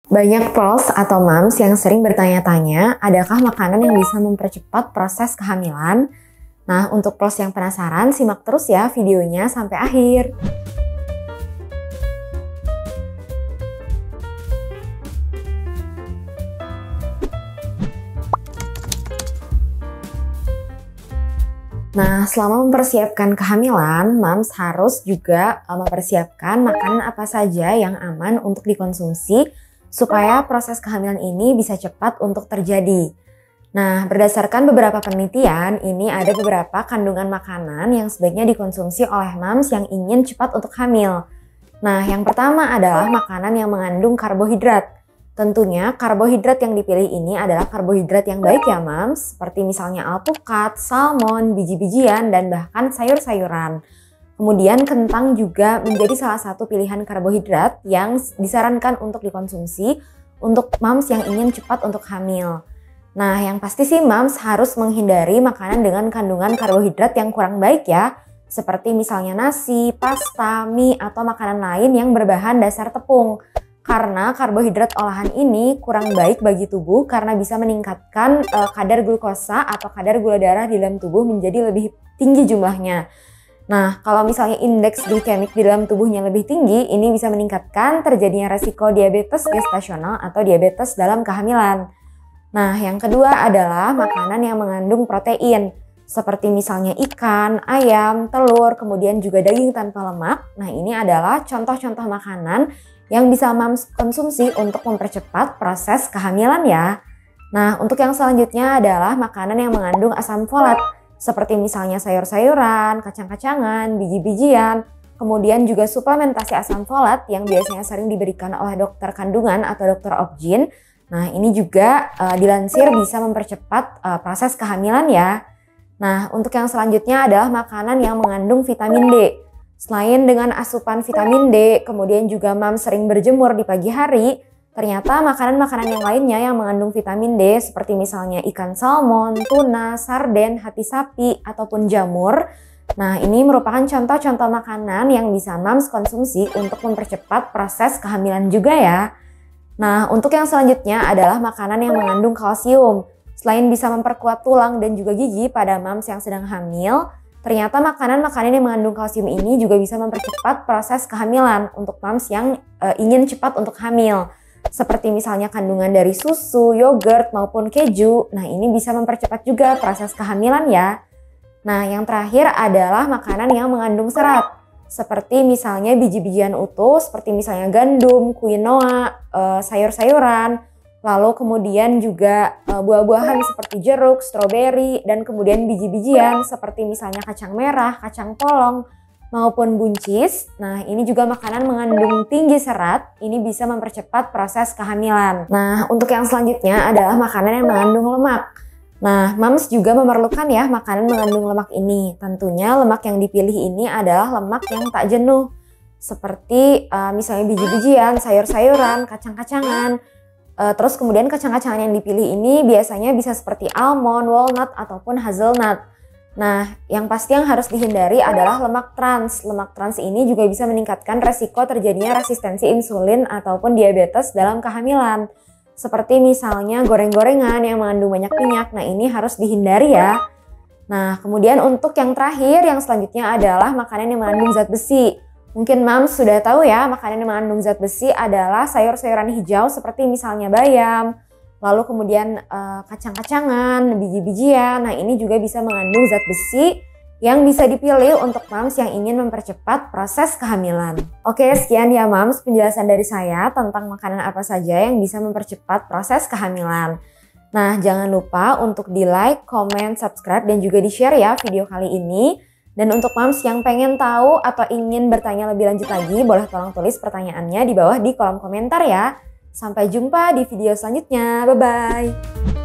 Banyak pros atau moms yang sering bertanya-tanya, adakah makanan yang bisa mempercepat proses kehamilan? Nah, untuk pros yang penasaran, simak terus ya videonya sampai akhir. Nah, selama mempersiapkan kehamilan, moms harus juga mempersiapkan makanan apa saja yang aman untuk dikonsumsi supaya proses kehamilan ini bisa cepat untuk terjadi. Nah, berdasarkan beberapa penelitian, ini ada beberapa kandungan makanan yang sebaiknya dikonsumsi oleh moms yang ingin cepat untuk hamil. Nah, yang pertama adalah makanan yang mengandung karbohidrat. Tentunya karbohidrat yang dipilih ini adalah karbohidrat yang baik ya moms, seperti misalnya alpukat, salmon, biji-bijian, dan bahkan sayur-sayuran. Kemudian kentang juga menjadi salah satu pilihan karbohidrat yang disarankan untuk dikonsumsi untuk moms yang ingin cepat untuk hamil. Nah, yang pasti sih moms harus menghindari makanan dengan kandungan karbohidrat yang kurang baik ya, seperti misalnya nasi, pasta, mie, atau makanan lain yang berbahan dasar tepung. Karena karbohidrat olahan ini kurang baik bagi tubuh karena bisa meningkatkan kadar glukosa atau kadar gula darah di dalam tubuh menjadi lebih tinggi jumlahnya. Nah, kalau misalnya indeks glikemik di dalam tubuhnya lebih tinggi, ini bisa meningkatkan terjadinya resiko diabetes gestasional atau diabetes dalam kehamilan. Nah, yang kedua adalah makanan yang mengandung protein, seperti misalnya ikan, ayam, telur, kemudian juga daging tanpa lemak. Nah, ini adalah contoh-contoh makanan yang bisa moms konsumsi untuk mempercepat proses kehamilan ya. Nah, untuk yang selanjutnya adalah makanan yang mengandung asam folat, seperti misalnya sayur-sayuran, kacang-kacangan, biji-bijian, kemudian juga suplementasi asam folat yang biasanya sering diberikan oleh dokter kandungan atau dokter obgyn. Nah, ini juga dilansir bisa mempercepat proses kehamilan ya. Nah, untuk yang selanjutnya adalah makanan yang mengandung vitamin D. Selain dengan asupan vitamin D, kemudian juga moms sering berjemur di pagi hari, ternyata makanan-makanan yang lainnya yang mengandung vitamin D seperti misalnya ikan salmon, tuna, sarden, hati sapi, ataupun jamur. Nah, ini merupakan contoh-contoh makanan yang bisa moms konsumsi untuk mempercepat proses kehamilan juga ya. Nah, untuk yang selanjutnya adalah makanan yang mengandung kalsium. Selain bisa memperkuat tulang dan juga gigi pada moms yang sedang hamil, ternyata makanan-makanan yang mengandung kalsium ini juga bisa mempercepat proses kehamilan untuk moms yang ingin cepat untuk hamil. Seperti misalnya kandungan dari susu, yogurt, maupun keju. Nah, ini bisa mempercepat juga proses kehamilan ya. Nah, yang terakhir adalah makanan yang mengandung serat. Seperti misalnya biji-bijian utuh, seperti misalnya gandum, quinoa, sayur-sayuran. Lalu kemudian juga buah-buahan seperti jeruk, stroberi, dan kemudian biji-bijian seperti misalnya kacang merah, kacang polong, maupun buncis. Nah, ini juga makanan mengandung tinggi serat, ini bisa mempercepat proses kehamilan. Nah, untuk yang selanjutnya adalah makanan yang mengandung lemak. Nah, moms juga memerlukan ya makanan mengandung lemak ini. Tentunya lemak yang dipilih ini adalah lemak yang tak jenuh. Seperti misalnya biji-bijian, sayur-sayuran, kacang-kacangan. Terus kemudian kacang-kacangan yang dipilih ini biasanya bisa seperti almond, walnut, ataupun hazelnut. Nah, yang pasti yang harus dihindari adalah lemak trans. Lemak trans ini juga bisa meningkatkan resiko terjadinya resistensi insulin ataupun diabetes dalam kehamilan. Seperti misalnya goreng-gorengan yang mengandung banyak minyak. Nah, ini harus dihindari ya. Nah, kemudian untuk yang terakhir, yang selanjutnya adalah makanan yang mengandung zat besi. Mungkin moms sudah tahu ya, makanan yang mengandung zat besi adalah sayur-sayuran hijau seperti misalnya bayam, lalu kemudian kacang-kacangan, biji-bijian. Nah, ini juga bisa mengandung zat besi yang bisa dipilih untuk moms yang ingin mempercepat proses kehamilan. Oke, sekian ya moms penjelasan dari saya tentang makanan apa saja yang bisa mempercepat proses kehamilan. Nah, jangan lupa untuk di-like, comment, subscribe, dan juga di-share ya video kali ini. Dan untuk moms yang pengen tahu atau ingin bertanya lebih lanjut lagi, boleh tolong tulis pertanyaannya di bawah di kolom komentar ya. Sampai jumpa di video selanjutnya. Bye-bye.